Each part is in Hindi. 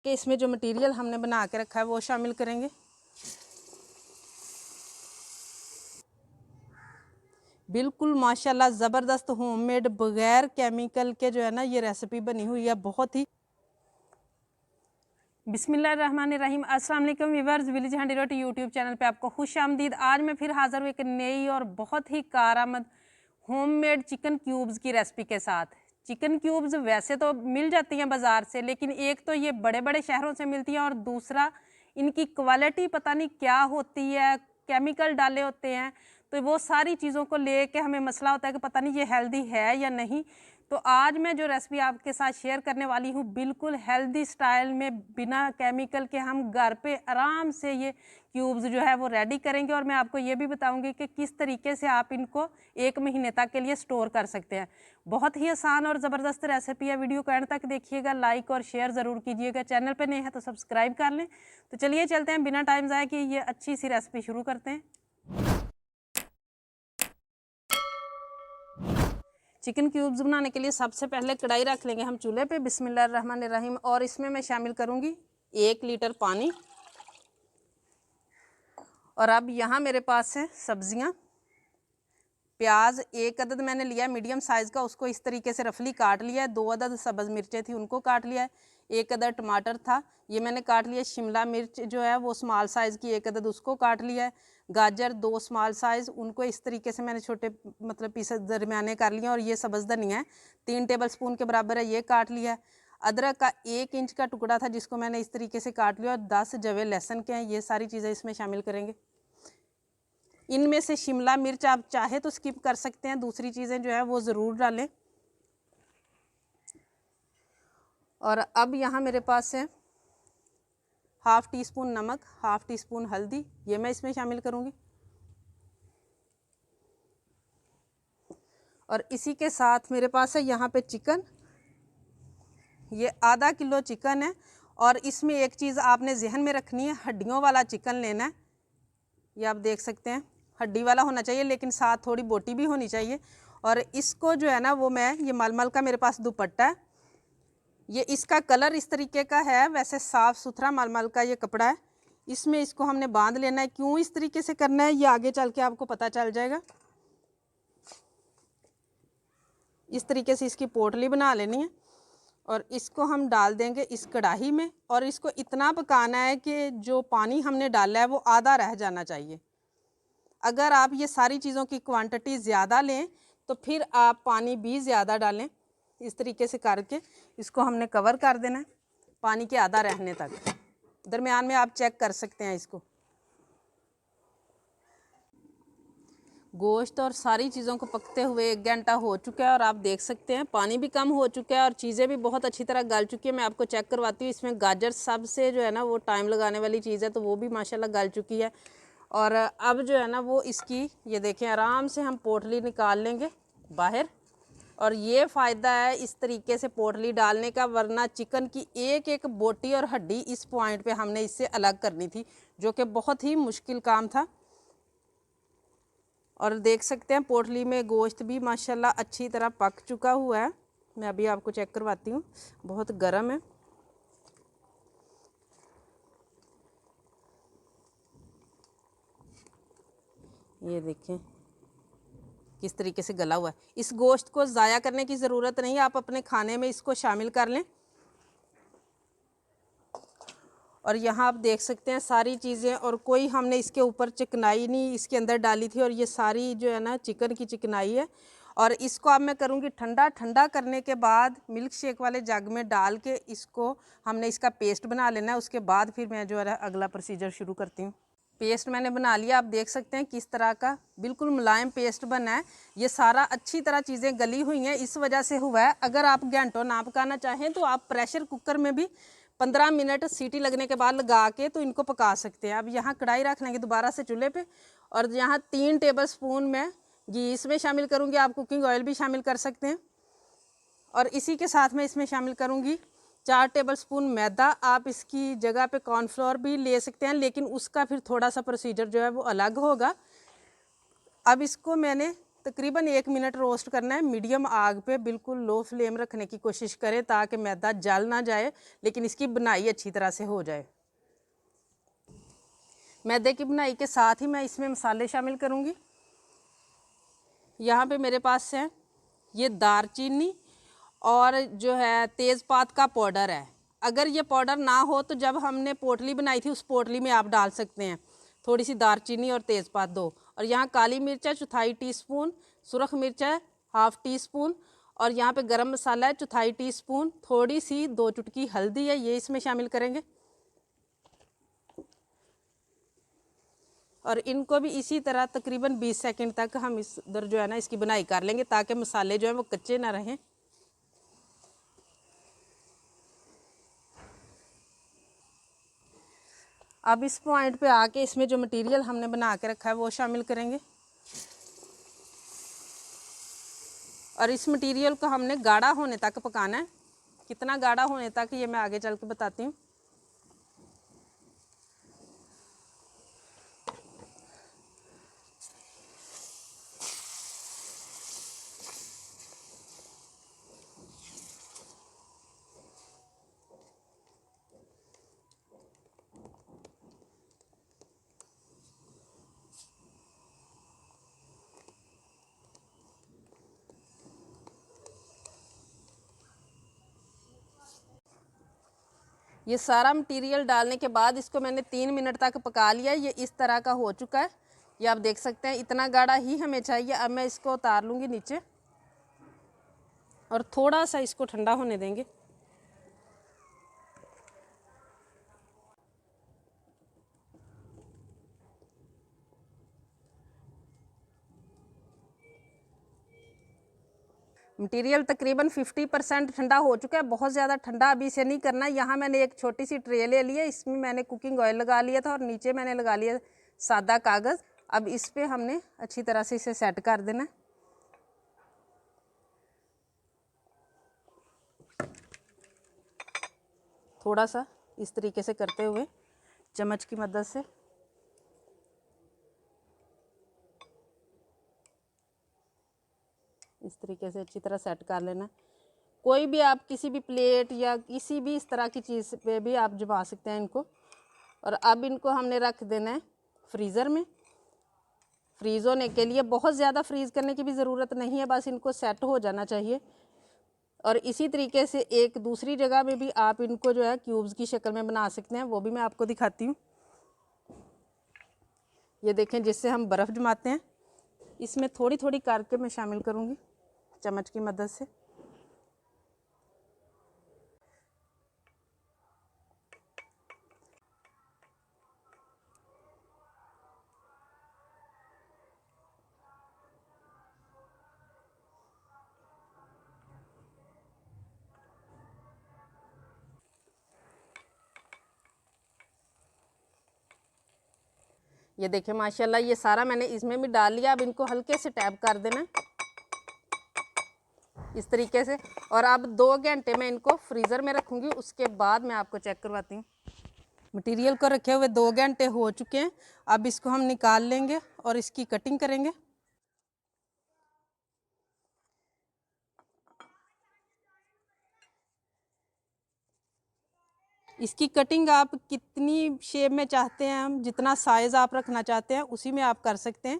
कि इसमें जो मटेरियल हमने बना के रखा है वो शामिल करेंगे। बिल्कुल माशाल्लाह ज़बरदस्त होममेड बगैर केमिकल के जो है ना ये रेसिपी बनी हुई है, बहुत ही। बिस्मिल्लाहिर्रहमानिर्रहीम। अस्सलाम वालेकुम व्यूअर्स, विलेज हैंडी रोटी यूट्यूब चैनल पे आपको खुश आमदीद। आज मैं फिर हाज़िर हूँ एक नई और बहुत ही कारआमद होममेड चिकन क्यूब्स की रेसिपी के साथ। चिकन क्यूब्स वैसे तो मिल जाती हैं बाज़ार से, लेकिन एक तो ये बड़े बड़े शहरों से मिलती हैं और दूसरा इनकी क्वालिटी पता नहीं क्या होती है, केमिकल डाले होते हैं। तो वो सारी चीज़ों को लेके हमें मसला होता है कि पता नहीं ये हेल्दी है या नहीं। तो आज मैं जो रेसिपी आपके साथ शेयर करने वाली हूँ बिल्कुल हेल्दी स्टाइल में, बिना केमिकल के हम घर पे आराम से ये क्यूब्स जो है वो रेडी करेंगे। और मैं आपको ये भी बताऊंगी कि किस तरीके से आप इनको 1 महीने तक के लिए स्टोर कर सकते हैं। बहुत ही आसान और ज़बरदस्त रेसिपी है। वीडियो को एंड तक देखिएगा, लाइक और शेयर ज़रूर कीजिएगा। चैनल पर नए हैं तो सब्सक्राइब कर लें। तो चलिए चलते हैं, बिना टाइम ज़ाया कि ये अच्छी सी रेसिपी शुरू करते हैं। चिकन क्यूब्स बनाने के लिए सबसे पहले कढ़ाई रख लेंगे हम चूल्हे पे, बिस्मिल्लाहिर्रहमानिर्रहीम। और इसमें मैं शामिल करूंगी 1 लीटर पानी। और अब यहाँ मेरे पास है सब्जियाँ। प्याज 1 अदद मैंने लिया है मीडियम साइज़ का, उसको इस तरीके से रफली काट लिया है। 2 अदद सब्ज़ मिर्चें थी उनको काट लिया है। 1 अदद टमाटर था, ये मैंने काट लिया। शिमला मिर्च जो है वो स्मॉल साइज़ की 1 अदद, उसको काट लिया है। गाजर 2 स्मॉल साइज़, उनको इस तरीके से मैंने छोटे मतलब पीसेस दरमियाने कर लिए। और ये सब्ज़ धनिया है 3 टेबल स्पून के बराबर है, ये काट लिया है। अदरक का 1 इंच का टुकड़ा था जिसको मैंने इस तरीके से काट लिया। और 10 जवे लहसुन के हैं। ये सारी चीज़ें इसमें शामिल करेंगे। इनमें से शिमला मिर्च आप चाहे तो स्किप कर सकते हैं, दूसरी चीज़ें जो है वो ज़रूर डालें। और अब यहाँ मेरे पास है 1/2 टीस्पून नमक, 1/2 टीस्पून हल्दी, ये मैं इसमें शामिल करूँगी। और इसी के साथ मेरे पास है यहाँ पे चिकन, ये आधा किलो चिकन है। और इसमें एक चीज़ आपने जहन में रखनी है, हड्डियों वाला चिकन लेना है। ये आप देख सकते हैं हड्डी वाला होना चाहिए, लेकिन साथ थोड़ी बोटी भी होनी चाहिए। और इसको जो है ना वो मैं, ये मलमल का मेरे पास दुपट्टा है, ये इसका कलर इस तरीके का है, वैसे साफ़ सुथरा मलमल का ये कपड़ा है। इसमें इसको हमने बांध लेना है। क्यों इस तरीके से करना है ये आगे चल के आपको पता चल जाएगा। इस तरीके से इसकी पोटली बना लेनी है। और इसको हम डाल देंगे इस कढ़ाई में। और इसको इतना पकाना है कि जो पानी हमने डाला है वो आधा रह जाना चाहिए। अगर आप ये सारी चीज़ों की क्वांटिटी ज़्यादा लें तो फिर आप पानी भी ज़्यादा डालें। इस तरीके से करके इसको हमने कवर कर देना है पानी के आधा रहने तक। दरमियान में आप चेक कर सकते हैं इसको। गोश्त और सारी चीज़ों को पकते हुए 1 घंटा हो चुका है। और आप देख सकते हैं पानी भी कम हो चुका है और चीज़ें भी बहुत अच्छी तरह गल चुकी है। मैं आपको चेक करवाती हूँ। इसमें गाजर सबसे जो है ना वो टाइम लगाने वाली चीज़ है, तो वो भी माशाल्लाह गल चुकी है। और अब जो है ना वो इसकी, ये देखें, आराम से हम पोटली निकाल लेंगे बाहर। और ये फ़ायदा है इस तरीके से पोटली डालने का, वरना चिकन की एक एक बोटी और हड्डी इस पॉइंट पे हमने इससे अलग करनी थी, जो कि बहुत ही मुश्किल काम था। और देख सकते हैं पोटली में गोश्त भी माशाल्लाह अच्छी तरह पक चुका हुआ है। मैं अभी आपको चेक करवाती हूँ, बहुत गर्म है। ये देखें किस तरीके से गला हुआ है। इस गोश्त को ज़ाया करने की ज़रूरत नहीं है, आप अपने खाने में इसको शामिल कर लें। और यहाँ आप देख सकते हैं सारी चीज़ें, और कोई हमने इसके ऊपर चिकनाई नहीं इसके अंदर डाली थी। और ये सारी जो है ना चिकन की चिकनाई है। और इसको अब मैं करूँगी ठंडा। ठंडा करने के बाद मिल्क शेक वाले जग में डाल के इसको हमने इसका पेस्ट बना लेना है। उसके बाद फिर मैं जो है अगला प्रोसीजर शुरू करती हूँ। पेस्ट मैंने बना लिया, आप देख सकते हैं किस तरह का बिल्कुल मुलायम पेस्ट बना है। ये सारा अच्छी तरह चीज़ें गली हुई हैं, इस वजह से हुआ है। अगर आप घंटों ना पकाना चाहें तो आप प्रेशर कुकर में भी 15 मिनट सीटी लगने के बाद लगा के तो इनको पका सकते हैं। अब यहाँ कढ़ाई रख लेंगे दोबारा से चूल्हे पे। और यहाँ 3 टेबल स्पून मैं घी इसमें शामिल करूँगी, आप कुकिंग ऑयल भी शामिल कर सकते हैं। और इसी के साथ मैं इसमें शामिल करूँगी 4 टेबल स्पून मैदा। आप इसकी जगह पे कॉर्नफ्लोर भी ले सकते हैं, लेकिन उसका फिर थोड़ा सा प्रोसीजर जो है वो अलग होगा। अब इसको मैंने तकरीबन 1 मिनट रोस्ट करना है मीडियम आग पे, बिल्कुल लो फ्लेम रखने की कोशिश करें ताकि मैदा जल ना जाए लेकिन इसकी बनाई अच्छी तरह से हो जाए। मैदे की बनाई के साथ ही मैं इसमें मसाले शामिल करूँगी। यहाँ पे मेरे पास है ये दालचीनी और जो है तेज़पात का पाउडर है। अगर ये पाउडर ना हो तो जब हमने पोटली बनाई थी उस पोटली में आप डाल सकते हैं। थोड़ी सी दालचीनी और तेज़पात 2, और यहाँ काली मिर्च है 1/4 टीस्पून, सुरख मिर्च है 1/2 टीस्पून, और यहाँ पे गरम मसाला है 1/4 टीस्पून, थोड़ी सी 2 चुटकी हल्दी है, ये इसमें शामिल करेंगे। और इनको भी इसी तरह तकरीबन 20 सेकंड तक हम इधर जो है ना इसकी बनाई कर लेंगे ताकि मसाले जो है वो कच्चे ना रहें। अब इस पॉइंट पे आके इसमें जो मटेरियल हमने बना के रखा है वो शामिल करेंगे, और इस मटेरियल को हमने गाढ़ा होने तक पकाना है। कितना गाढ़ा होने तक ये मैं आगे चल के बताती हूँ। ये सारा मटेरियल डालने के बाद इसको मैंने 3 मिनट तक पका लिया। ये इस तरह का हो चुका है, ये आप देख सकते हैं। इतना गाढ़ा ही हमें चाहिए। अब मैं इसको उतार लूँगी नीचे और थोड़ा सा इसको ठंडा होने देंगे। मटेरियल तकरीबन 50% ठंडा हो चुका है। बहुत ज़्यादा ठंडा अभी इसे नहीं करना। यहाँ मैंने एक छोटी सी ट्रे ले ली है, इसमें मैंने कुकिंग ऑयल लगा लिया था और नीचे मैंने लगा लिया सादा कागज़। अब इस पे हमने अच्छी तरह से इसे सेट कर देना। थोड़ा सा इस तरीके से करते हुए चम्मच की मदद से इस तरीके से अच्छी तरह सेट कर लेना। कोई भी आप किसी भी प्लेट या किसी भी इस तरह की चीज़ पे भी आप जमा सकते हैं इनको। और अब इनको हमने रख देना है फ्रीज़र में फ्रीज़ होने के लिए। बहुत ज़्यादा फ्रीज़ करने की भी ज़रूरत नहीं है, बस इनको सेट हो जाना चाहिए। और इसी तरीके से एक दूसरी जगह में भी आप इनको जो है क्यूब्स की शक्ल में बना सकते हैं, वो भी मैं आपको दिखाती हूँ। ये देखें, जिससे हम बर्फ़ जमाते हैं, इसमें थोड़ी थोड़ी करके मैं शामिल करूँगी चम्मच की मदद से। ये देखिए माशाल्लाह, ये सारा मैंने इसमें भी डाल लिया। अब इनको हल्के से टैप कर देना इस तरीके से। और अब 2 घंटे मैं इनको फ्रीज़र में रखूँगी, उसके बाद मैं आपको चेक करवाती हूँ। मटेरियल को रखे हुए 2 घंटे हो चुके हैं। अब इसको हम निकाल लेंगे और इसकी कटिंग करेंगे। इसकी कटिंग आप कितनी शेप में चाहते हैं, हम जितना साइज़ आप रखना चाहते हैं उसी में आप कर सकते हैं।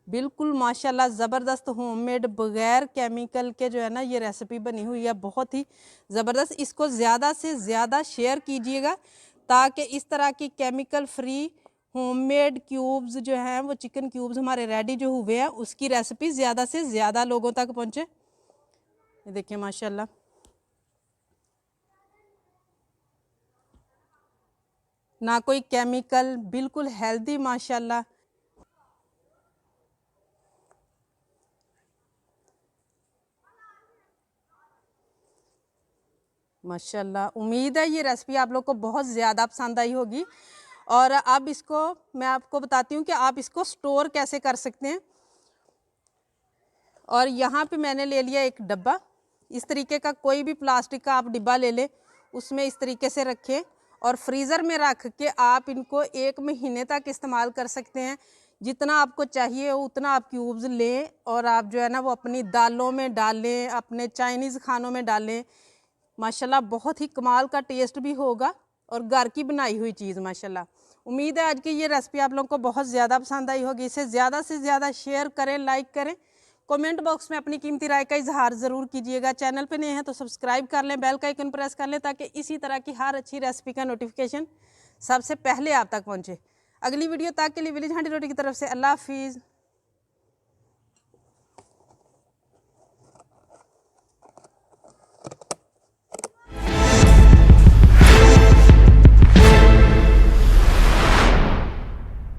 बिल्कुल माशाल्लाह ज़बरदस्त होममेड बग़ैर केमिकल के जो है ना ये रेसिपी बनी हुई है, बहुत ही ज़बरदस्त। इसको ज़्यादा से ज़्यादा शेयर कीजिएगा ताकि इस तरह की केमिकल फ्री होममेड क्यूब्स जो हैं वो चिकन क्यूब्स हमारे रेडी जो हुए हैं उसकी रेसिपी ज़्यादा से ज़्यादा लोगों तक पहुँचे। ये देखिए माशाल्लाह, ना कोई केमिकल, बिल्कुल हेल्दी माशाल्लाह। माशाल्लाह, उम्मीद है ये रेसिपी आप लोग को बहुत ज़्यादा पसंद आई होगी। और अब इसको मैं आपको बताती हूँ कि आप इसको स्टोर कैसे कर सकते हैं। और यहाँ पे मैंने ले लिया एक डब्बा। इस तरीके का कोई भी प्लास्टिक का आप डिब्बा ले लें, उसमें इस तरीके से रखें और फ्रीज़र में रख के आप इनको 1 महीने तक इस्तेमाल कर सकते हैं। जितना आपको चाहिए उतना आप क्यूब्स लें और आप जो है ना वो अपनी दालों में डालें, अपने चाइनीज़ खानों में डालें। माशाल्लाह बहुत ही कमाल का टेस्ट भी होगा और घर की बनाई हुई चीज़ माशाल्लाह। उम्मीद है आज की ये रेसिपी आप लोगों को बहुत ज़्यादा पसंद आई होगी। इसे ज़्यादा से ज़्यादा शेयर करें, लाइक करें, कमेंट बॉक्स में अपनी कीमती राय का इजहार ज़रूर कीजिएगा। चैनल पे नए हैं तो सब्सक्राइब कर लें, बेल का आइकन प्रेस कर लें ताकि इसी तरह की हर अच्छी रेसिपी का नोटिफिकेशन सबसे पहले आप तक पहुँचे। अगली वीडियो तक के लिए विलेज हांडी रोटी की तरफ से अल्लाह हाफिज़।